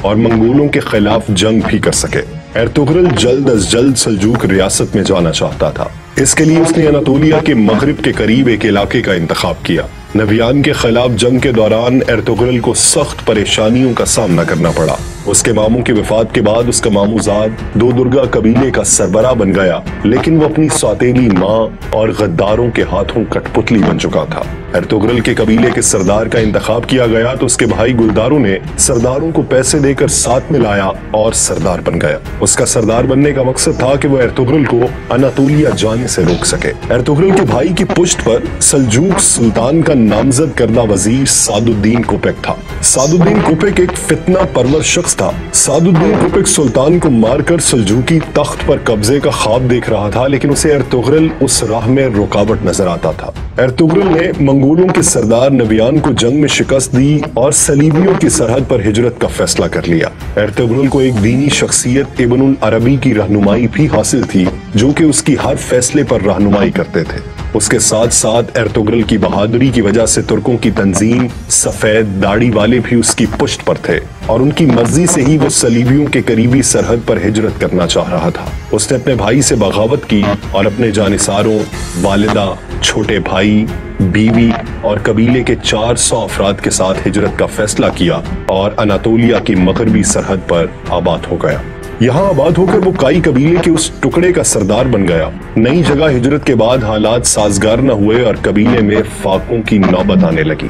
اور منگولوں کے خلاف جنگ بھی کر سکے۔ ارطغرل جلد از جلد سلجوق ریاست میں جانا چاہتا تھا۔ اس کے لیے اس نے اناطولیہ کے مغرب کے قریب ایک علاقے کا انتخاب کیا۔ نبیان کے خلاف جنگ کے دوران ارطغرل کو سخت پریشانیوں کا سامنا کرنا پڑا۔ اس کے ماموں کی وفات کے بعد اس کا ماموں زاد دو درگا قبیلے کا سربراہ بن گیا، لیکن وہ اپنی سوتیلی ماں اور غداروں کے ہاتھوں کٹ پتلی بن چکا تھا۔ ارطغرل کے قبیلے کے سردار کا انتخاب کیا گیا تو اس کے بھائی گلداروں نے سرداروں کو پیسے دے کر ساتھ میں لایا اور سردار بن گیا۔ اس کا سردار بننے کا مقصد تھا کہ وہ ارطغرل کو اناطولیہ جانے سے روک سکے۔ ارطغرل کے بھائی کی پشت پر سلجوق سلطان کا نامزد کردہ وزیر سعد الدین کوپیک تھا۔ سعد الدین کوپیک ایک فتنہ پرور شخص تھا۔ سعد الدین کوپیک سلطان کو مار کر سلجوقی تخت پر قبضے کا خواب دیکھ رہا تھا، لیکن اسے ارطغرل اس راہ میں رکاوٹ نظر آتا تھا۔ ارطغرل نے منگولوں کے سردار نبیان کو جنگ میں شکست دی اور صلیبیوں کی سرحد پر ہجرت کا فیصلہ کر لیا۔ ارطغرل کو ایک دینی شخصیت ابن العربی کی رہنمائی بھی حاصل تھی، جو کہ اس کی ہر فیصلے پر رہنمائی کرتے تھے۔ اس کے ساتھ ساتھ ارطغرل کی بہادری کی وجہ سے ترکوں کی تنظیم سفید داڑھی والے بھی اس کی پشت پر تھے، اور ان کی مرضی سے ہی وہ صلیبیوں کے قریبی سرحد پر ہجرت کرنا چاہ رہا تھا۔ اس نے اپنے بھائی سے بغاوت کی اور اپنے جانثاروں، والدہ، چھوٹے بھائی، بیوی اور قبیلے کے 400 افراد کے ساتھ ہجرت کا فیصلہ کیا اور اناطولیہ کی مغربی سرحد پر آباد ہو گیا۔ یہاں آباد ہو کر وہ کائی قبیلے کے اس ٹکڑے کا سردار بن گیا۔ نئی جگہ ہجرت کے بعد حالات سازگار نہ ہوئے اور قبیلے میں فاقوں کی نوبت آنے لگی۔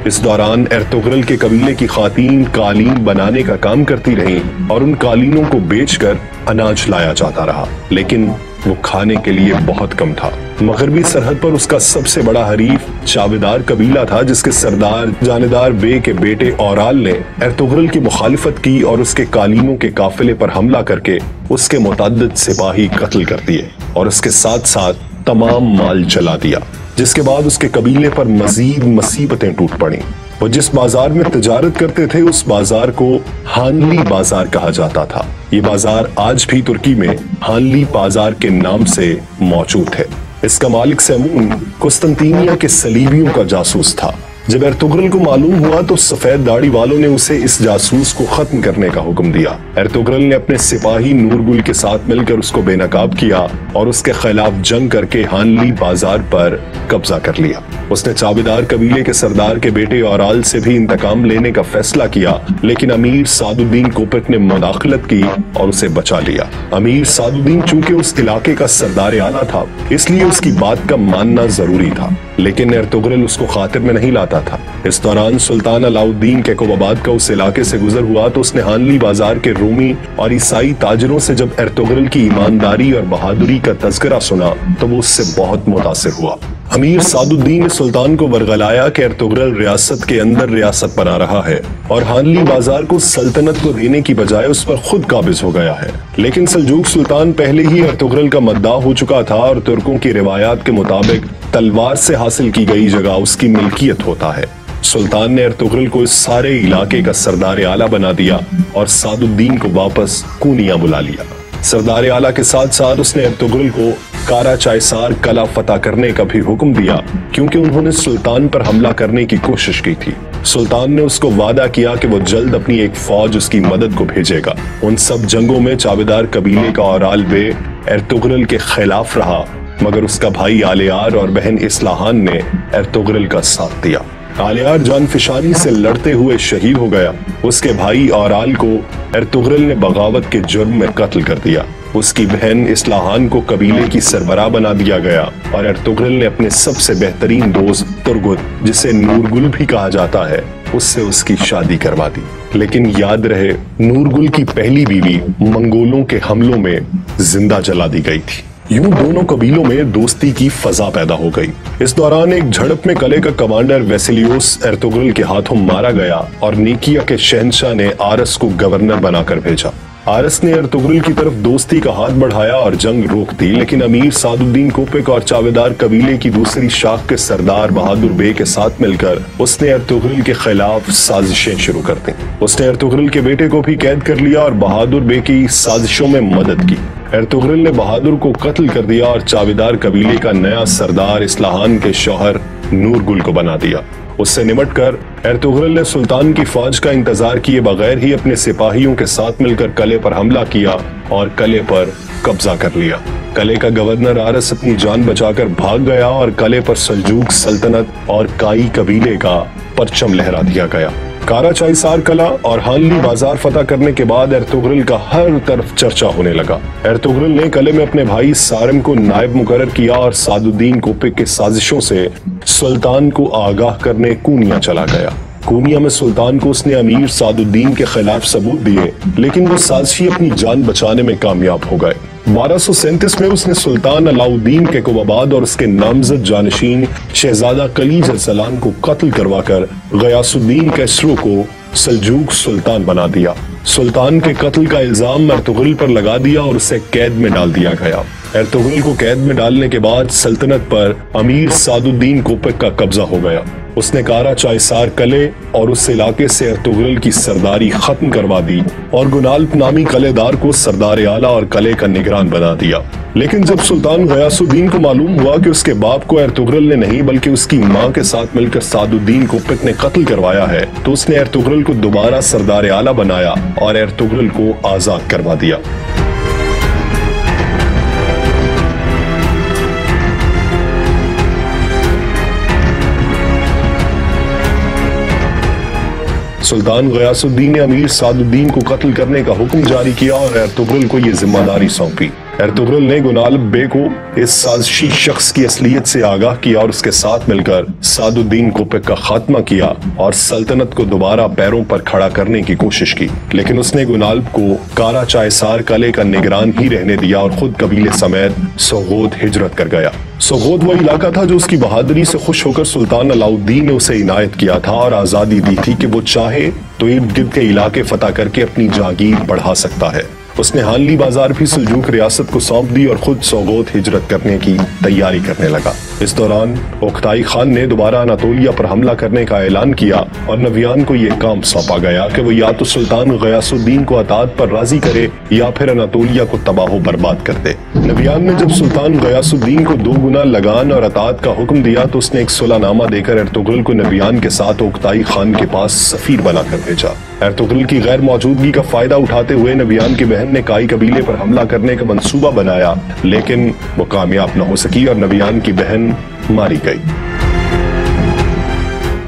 اس دوران ارطغرل کے قبیلے کی خواتین قالین بنانے کا کام کرتی رہیں اور ان قالینوں کو بیچ کر اناج لایا جاتا رہا، لیکن وہ کھانے کے لیے بہت کم تھا۔ مغربی سرحد پر اس کا سب سے بڑا حریف چاودار قبیلہ تھا، جس کے سردار جاندار بے کے بیٹے اورال نے ارطغرل کی مخالفت کی اور اس کے قالینوں کے قافلے پر حملہ کر کے اس کے متعدد سپاہی قتل کر دیے اور اس کے ساتھ ساتھ تمام مال جلا دیا، جس کے بعد اس کے قبیلے پر مزید مصیبتیں ٹوٹ پڑیں۔ وہ جس بازار میں تجارت کرتے تھے اس بازار کو ہانلی بازار کہا جاتا تھا۔ یہ بازار آج بھی ترکی میں ہانلی بازار کے نام سے موجود ہے۔ اس کا مالک سیمون قسطنطینیہ کے صلیبیوں کا جاسوس تھا۔ جب ارطغرل کو معلوم ہوا تو سفید داڑھی والوں نے اسے اس جاسوس کو ختم کرنے کا حکم دیا۔ ارطغرل نے اپنے سپاہی نورگل کے ساتھ مل کر اس کو بے نقاب کیا اور اس کے خلاف جنگ کر کے ہانلی بازار پر قبضہ کر لیا۔ اس نے چاودار قبیلے کے سردار کے بیٹے اورال سے بھی انتقام لینے کا فیصلہ کیا، لیکن امیر سعد الدین کوپیک نے مداخلت کی اور اسے بچا لیا۔ امیر سعد الدین چونکہ اس علاقے کا سردار اعلیٰ تھا، اس لیے اس کی بات کا ماننا ضروری تھا، لیکن ارطغرل اس کو خاطر میں نہیں لاتا تھا۔ اس دوران سلطان علاؤ الدین کیقوباد کا اس علاقے سے گزر ہوا تو اس نے ہانلی بازار کے رومی اور عیسائی تاجروں سے جب ارطغرل کی ایمانداری اور بہادری کا تذکرہ سنا تو وہ اس سے بہت متاثر ہوا۔ امیر سعد الدین نے سلطان کو ورغلایا کہ ارطغرل ریاست کے اندر ریاست بنا رہا ہے اور ہانلی بازار کو سلطنت کو دینے کی بجائے اس پر خود قابض ہو گیا ہے، لیکن سلجوق سلطان پہلے ہی ارطغرل کا مداح ہو چکا تھا اور ترکوں کی روایات کے مطابق تلوار سے حاصل کی گئی جگہ اس کی ملکیت ہوتا ہے۔ سلطان نے ارطغرل کو اس سارے علاقے کا سردار اعلیٰ بنا دیا اور سعد الدین کو واپس کونیا بلا لیا۔ سردار اعلیٰ کے ساتھ ساتھ اس نے ارطغرل کو کارا چائسار قلعہ فتح کرنے کا بھی حکم دیا، کیونکہ انہوں نے سلطان پر حملہ کرنے کی کوشش کی تھی۔ سلطان نے اس کو وعدہ کیا کہ وہ جلد اپنی ایک فوج اس کی مدد کو بھیجے گا۔ ان سب جنگوں میں چاودار قبیلے کا اورال بے ارطغرل کے خلاف رہا، مگر اس کا بھائی آلیار اور بہن اصلاحان نے ارطغرل کا ساتھ دیا۔ آلیار جان فشانی سے لڑتے ہوئے شہید ہو گیا۔ اس کے بھائی اورال کو ارطغرل نے بغاوت کے جرم میں قتل کر دیا۔ اس کی بہن اصلاحان کو قبیلے کی سربراہ بنا دیا گیا اور ارطغرل نے اپنے سب سے بہترین دوست ترگت، جسے نورگل بھی کہا جاتا ہے، اس سے اس کی شادی کروا دی۔ لیکن یاد رہے، نورگل کی پہلی بیوی منگولوں کے حملوں میں زندہ جلا دی گئی تھی۔ یوں دونوں قبیلوں میں دوستی کی فضا پیدا ہو گئی۔ اس دوران ایک جھڑپ میں قلعے کا کمانڈر ویسیلیوس ارطغرل کے ہاتھوں مارا گیا اور نیکیا کے شہنشاہ نے آرس کو گورنر بنا کر بھیجا۔ آرس نے ارطغرل کی طرف دوستی کا ہاتھ بڑھایا اور جنگ روک دی، لیکن امیر سعد الدین کوپیک اور چاودار قبیلے کی دوسری شاخ کے سردار بہادر بے کے ساتھ مل کر اس نے ارطغرل کے خلاف سازشیں شروع کر دیں۔ اس نے ارطغرل کے بیٹے کو بھی قید کر لیا اور بہادر بے کی سازشوں میں مدد کی۔ ارطغرل نے بہادر کو قتل کر دیا اور چاودار قبیلے کا نیا سردار اصلاحان کے شوہر نورگل کو بنا دیا۔ اس سے نمٹ کر ارطغرل نے سلطان کی فوج کا انتظار کیے بغیر ہی اپنے سپاہیوں کے ساتھ مل کر قلعے پر حملہ کیا اور قلعے پر قبضہ کر لیا۔ قلعے کا گورنر آرس اپنی جان بچا کر بھاگ گیا اور قلعے پر سلجوق سلطنت اور کائی قبیلے کا پرچم لہرا دیا گیا۔ کارا چائسار قلعہ اور ہانلی بازار فتح کرنے کے بعد ارطغرل کا ہر طرف چرچا ہونے لگا۔ ارطغرل نے قلعے میں اپنے بھائی سارم کو نائب مقرر کیا اور سعد الدین کوپک کے سازشوں سے سلطان کو آگاہ کرنے کونیا چلا گیا۔ کونیا میں سلطان کو اس نے امیر سعد الدین کے خلاف ثبوت دیے، لیکن وہ سازشی اپنی جان بچانے میں کامیاب ہو گئے۔ 1237 میں اس نے سلطان علاؤ الدین کے کوباباد اور اس کے نامزد جانشین شہزادہ کلیج ارسلان کو قتل کروا کر غیاث الدین کیسرو کو سلجوق سلطان بنا دیا۔ سلطان کے قتل کا الزام ارطغرل پر لگا دیا اور اسے قید میں ڈال دیا گیا۔ ارطغرل کو قید میں ڈالنے کے بعد سلطنت پر امیر سعد الدین کوپک کا قبضہ ہو گیا۔ اس نے کارا چائسار قلعے اور اس علاقے سے ارطغرل کی سرداری ختم کروا دی اور گنالپ نامی قلعے دار کو سردار اعلیٰ اور قلعے کا نگران بنا دیا۔ لیکن جب سلطان غیاث الدین کو معلوم ہوا کہ اس کے باپ کو ارطغرل نے نہیں بلکہ اس کی ماں کے ساتھ مل کر سعد الدین کوپک نے قتل کروایا ہے، تو اس نے ارطغرل کو دوبارہ سردار اعلیٰ بنایا اور ارطغرل کو آزاد کروا دیا۔ سلطان غیاث الدین نے امیر سعد الدین کو قتل کرنے کا حکم جاری کیا اور ارطغرل کو یہ ذمہ داری سونپی۔ ارطغرل نے گنالپ بے کو اس سازشی شخص کی اصلیت سے آگاہ کیا اور اس کے ساتھ مل کر سعد الدین کوپک کا خاتمہ کیا اور سلطنت کو دوبارہ پیروں پر کھڑا کرنے کی کوشش کی، لیکن اس نے گنالپ کو کارا چائسار قلعے کا نگران ہی رہنے دیا اور خود قبیلے سمیت سوغوت ہجرت کر گیا۔ سوغوت وہ علاقہ تھا جو اس کی بہادری سے خوش ہو کر سلطان علاؤ الدین نے اسے عنایت کیا تھا اور آزادی دی تھی کہ وہ چاہے تو ارد گرد کے علاقے فتح کر کے اپنی جاگیر بڑھا سکتا ہے۔ اس نے ہانلی بازار بھی سلجوق ریاست کو سونپ دی اور خود سوغوت ہجرت کرنے کی تیاری کرنے لگا۔ اس دوران اوکتائی خان نے دوبارہ اناطولیہ پر حملہ کرنے کا اعلان کیا اور نویان کو یہ کام سونپا گیا کہ وہ یا تو سلطان غیاث الدین کو اطاعت پر راضی کرے یا پھر اناطولیہ کو تباہ و برباد کر دے۔ نویان نے جب سلطان غیاث الدین کو 2 گنا لگان اور اطاعت کا حکم دیا تو اس نے ایک صلح نامہ دے کر ارطغرل کو نویان کے ساتھ اوکتائی خان کے پاس سفیر بنا کر بھیجا۔ ارطغرل کی غیر موجودگی کا فائدہ اٹھاتے ہوئے نویان کی بہن نے کائی قبیلے پر حملہ کرنے کا منصوبہ بنایا، لیکن وہ کامیاب نہ ہو سکی اور نویان کی بہن ماری گئی۔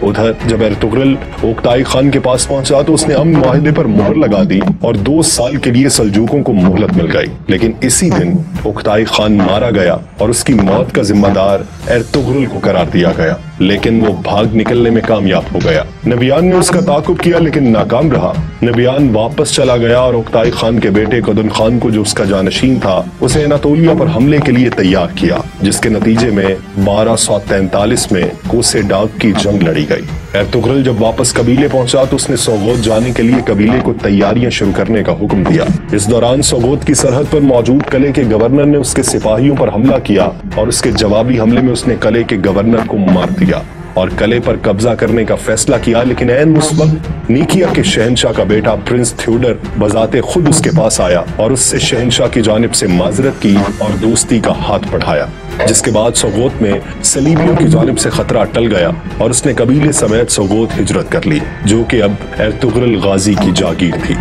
ادھر جب ارطغرل اوکتائی خان کے پاس پہنچا تو اس نے امن معاہدے پر مہر لگا دی اور 2 سال کے لیے سلجوقوں کو مہلت مل گئی، لیکن اسی دن اوکتائی خان مارا گیا اور اس کی موت کا ذمہ دار ارطغرل کو قرار دیا گیا، لیکن وہ بھاگ نکلنے میں کامیاب ہو گیا۔ نویان نے اس کا تعاقب کیا لیکن ناکام رہا۔ نویان واپس چلا گیا اور اوکتائی خان کے بیٹے قدن خان کو جو اس کا جانشین تھا اسے اناطولیہ پر حملے کے لیے تیار کیا، جس کے نتیجے میں 1243 میں کوسے ڈاک کی جنگ لڑی گئی۔ ارطغرل جب واپس قبیلے پہنچا تو اس نے سوغوت جانے کے لیے قبیلے کو تیاریاں شروع کرنے کا حکم دیا۔ اس دوران سوغوت کی سرحد پر موجود قلعے کے گورنر نے اس کے سپاہیوں پر حملہ کیا اور اس کے جوابی حملے میں اس نے قلعے کے گورنر کو مار دیا اور قلعے پر قبضہ کرنے کا فیصلہ کیا، لیکن عین اس وقت نیکیا کے شہنشاہ کا بیٹا پرنس تھیوڈر بذات خود اس کے پاس آیا اور اس سے شہنشاہ کی جانب سے معذرت کی اور دوستی کا ہاتھ بڑھایا، جس کے بعد سوغوت میں صلیبیوں کی جانب سے خطرہ ٹل گیا اور اس نے قبیلے سمیت سوغوت ہجرت کر لی، جو کہ اب ارطغرل غازی کی جاگیر تھی۔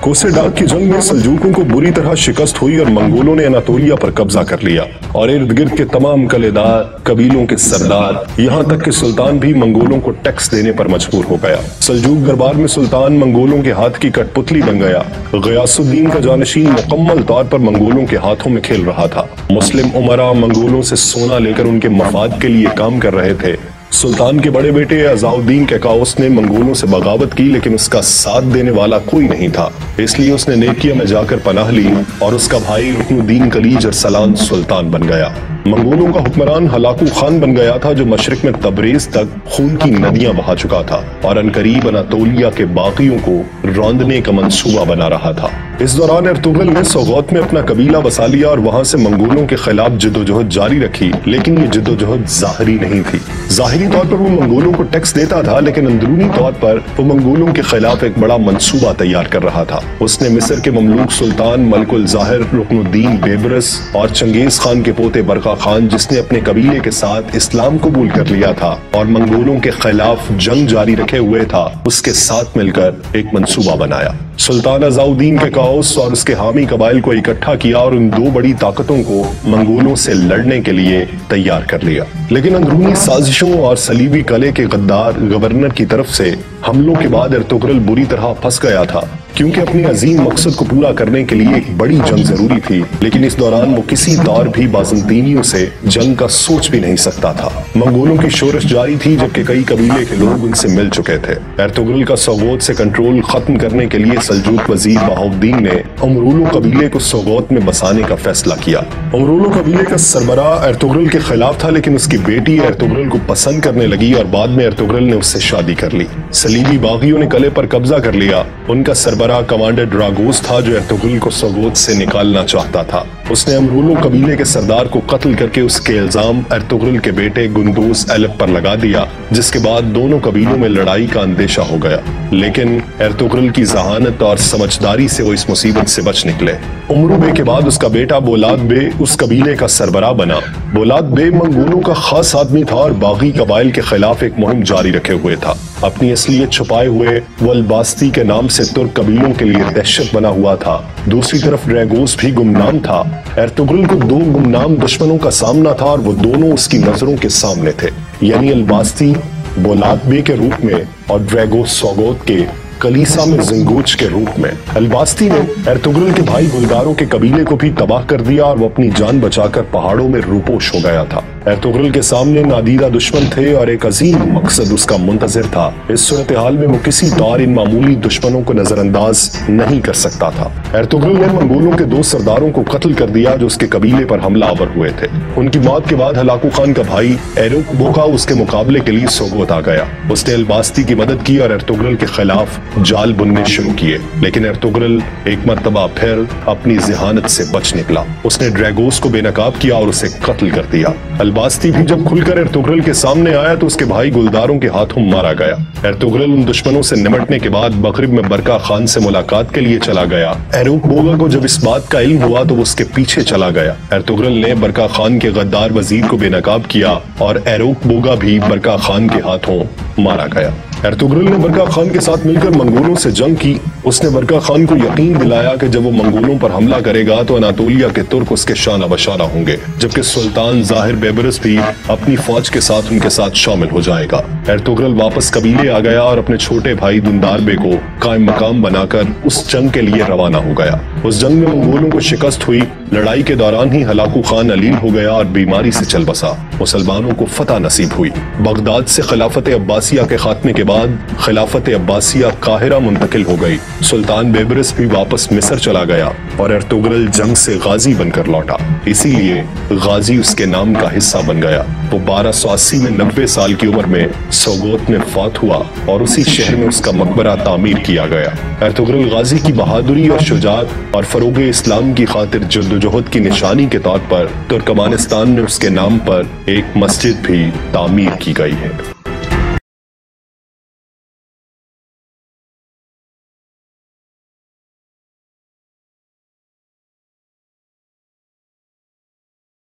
کوسے ڈاک کی جنگ میں سلجوقوں کو بری طرح شکست ہوئی اور منگولوں نے اناطولیہ پر قبضہ کر لیا اور ارد گرد کے تمام قلعے دار، قبیلوں کے سردار، یہاں تک کہ سلطان بھی منگولوں کو ٹیکس دینے پر مجبور ہو گیا۔ سلجوق دربار میں سلطان منگولوں کے ہاتھ کی کٹ پتلی بن گیا۔ غیاث الدین کا جانشین مکمل طور پر منگولوں کے ہاتھوں میں کھیل رہا تھا۔ مسلم امراء منگولوں سے سونا لے کر ان کے مفاد کے لیے کام کر رہے تھے۔ سلطان کے بڑے بیٹے عزاء الدین کیکاؤس نے منگولوں سے بغاوت کی، لیکن اس کا ساتھ دینے والا کوئی نہیں تھا، اس لیے اس نے نیکیا میں جا کر پناہ لی اور اس کا بھائی رکن الدین کلیج ارسلان سلطان بن گیا۔ منگولوں کا حکمران ہلاکو خان بن گیا تھا جو مشرق میں تبریز تک خون کی ندیاں بہا چکا تھا اور عنقریب اناطولیہ کے باقیوں کو روندنے کا منصوبہ بنا رہا تھا۔ اس دوران ارطغرل نے سوغوت میں اپنا قبیلہ بسا لیا اور وہاں سے منگولوں کے خلاف جدوجہد جاری رکھی، لیکن یہ جدوجہد ظاہری نہیں تھی۔ ظاہری طور پر وہ منگولوں کو ٹیکس دیتا تھا، لیکن اندرونی طور پر وہ منگولوں کے خلاف ایک بڑا منصوبہ تیار کر رہا تھا۔ اس نے مصر کے مملوک سلطان ملک الظاہر رکن الدین بیبرس اور چنگیز خان کے پوتے برقا برقع خان، جس نے اپنے قبیلے کے ساتھ اسلام قبول کر لیا تھا اور منگولوں کے خلاف جنگ جاری رکھے ہوئے تھا، اس کے ساتھ مل کر ایک منصوبہ بنایا۔ سلطان عزاء الدین کے کاؤس اور اس کے حامی قبائل کو اکٹھا کیا اور ان دو بڑی طاقتوں کو منگولوں سے لڑنے کے لیے تیار کر لیا۔ لیکن اندرونی سازشوں اور صلیبی قلعے کے غدار گورنر کی طرف سے حملوں کے بعد ارطغرل بری طرح پھنس گیا تھا، کیونکہ اپنی عظیم مقصد کو پورا کرنے کے لیے ایک بڑی جنگ ضروری تھی، لیکن اس دوران وہ کسی طور بھی بازنطینیوں سے جنگ کا سوچ بھی نہیں سکتا تھا۔ منگولوں کی شورش جاری تھی، جبکہ کئی قبیلے کے لوگ ان سے مل چکے تھے۔ ارطغرل کا سوغوت سے کنٹرول ختم کرنے کے لیے سلجوق وزیر بہاؤالدین نے امرولو قبیلے کو سوغوت میں بسانے کا فیصلہ کیا۔ امرولو قبیلے کا سربراہ ارطغرل کے خلاف تھا، لیکن اس کی بیٹی ارطغرل کو پسند کرنے لگی اور بعد میں ارطغرل نے اس سے شادی کر لی۔ صلیبی باغیوں نے قلعے پر قبضہ کر لیا۔ ان کا سربراہ کمانڈر ڈراگوس تھا، جو ارطغرل کو سوغوت سے نکالنا چاہتا تھا۔ اس نے امرولو قبیلے کے سردار کو قتل کر کے اس کے الزام ارطغرل کے بیٹے گندوز ایلپ پر لگا دیا، جس کے بعد دونوں قبیلوں میں لڑائی کا اندیشہ ہو گیا۔ لیکن ارطغرل کی ذہانت اور سمجھداری سے وہ اس مصیبت سے بچ نکلے۔ امرو بے کے بعد اس کا بیٹا بولاد بے اس قبیلے کا سربراہ بنا۔ بولاد بے منگولوں کا خاص آدمی تھا اور باغی قبائل کے خلاف ایک مہم جاری رکھے ہوئے تھا۔ اپنی اصلیت چھپائے ہوئے وہ الباستی کے نام سے ترک قبیلوں کے لیے دہشت بنا ہوا تھا۔ دوسری طرف ڈریگوس بھی گمنام تھا۔ ارطغرل کو دو گمنام دشمنوں کا سامنا تھا اور وہ دونوں اس کی نظروں کے سامنے تھے، یعنی الباستی بولاد بے کے روپ میں اور ڈریگوس سوغوت کے کلیسا میں زنگوچ کے روپ میں۔ الباستی نے ارطغرل کے بھائی گلداروں کے قبیلے کو بھی تباہ کر دیا اور وہ اپنی جان بچا کر پہاڑوں میں روپوش ہو گیا تھا۔ ارطغرل کے سامنے نادیدہ دشمن تھے اور ایک عظیم مقصد اس کا منتظر تھا۔ اس صورتحال میں وہ کسی طور ان معمولی دشمنوں کو نظر انداز نہیں کر سکتا تھا۔ ارطغرل نے منگولوں کے دو سرداروں کو قتل کر دیا جو اس کے قبیلے پر حملہ آور ہوئے تھے۔ ان کی موت کے بعد ہلاکو خان کا بھائی ایروک بوکا اس کے مقابلے کے لیے سوغوت آ گیا۔ اس نے الباستی کی مدد کی اور ارطغرل کے خلاف جال بننے شروع کیے، لیکن ارطغرل ایک مرتبہ پھر اپنی ذہانت سے بچ نکلا۔ اس نے ڈریگوس کو بے نقاب کیا اور اسے قتل کر دیا۔ الباستی بھی جب کھل کر ارطغرل کے سامنے آیا تو اس کے بھائی گلداروں کے ہاتھوں مارا گیا۔ ارطغرل ان دشمنوں سے نمٹنے کے بعد مغرب میں برقع خان سے ملاقات کے لیے چلا گیا۔ ایروک بوگا کو جب اس بات کا علم ہوا تو وہ اس کے پیچھے چلا گیا۔ ارطغرل نے برقع خان کے غدار وزیر کو بے نقاب کیا اور ایروک بوگا بھی برقع خان کے ہاتھوں مارا گیا۔ ارطغرل نے برقع خان کے ساتھ مل کر منگولوں سے جنگ کی۔ اس نے برقع خان کو یقین دلایا کہ جب وہ منگولوں پر حملہ کرے گا تو اناطولیہ کے ترک اس کے شانہ بشانہ ہوں گے، جبکہ سلطان ظاہر بیبرس بھی اپنی فوج کے ساتھ ان کے ساتھ شامل ہو جائے گا۔ ارطغرل واپس قبیلے آ گیا اور اپنے چھوٹے بھائی دندار بے کو قائم مقام بنا کر اس جنگ کے لیے روانہ ہو گیا۔ اس جنگ میں منگولوں کو شکست ہوئی۔ لڑائی کے دوران ہی ہلاکو خان علیل ہو گیا اور بیماری سے چل بسا۔ مسلمانوں کو فتح نصیب ہوئی۔ بغداد سے خلافت عباسیہ کے خاتمے کے بعد خلافت عباسیہ قاہرہ منتقل ہو گئی۔ سلطان بیبرس بھی واپس مصر چلا گیا اور ارطغرل جنگ سے غازی بن کر لوٹا، اسی لیے غازی اس کے نام کا حصہ بن گیا۔ وہ 1280 میں 90 سال کی عمر میں سوغوت میں فوت ہوا اور اسی شہر میں اس کا مقبرہ تعمیر کیا گیا۔ ارطغرل غازی کی بہادری اور شجاعت اور فروغ اسلام کی خاطر جدوجہد کی نشانی کے طور پر ترکمانستان میں اس کے نام پر ایک مسجد بھی تعمیر کی گئی ہے۔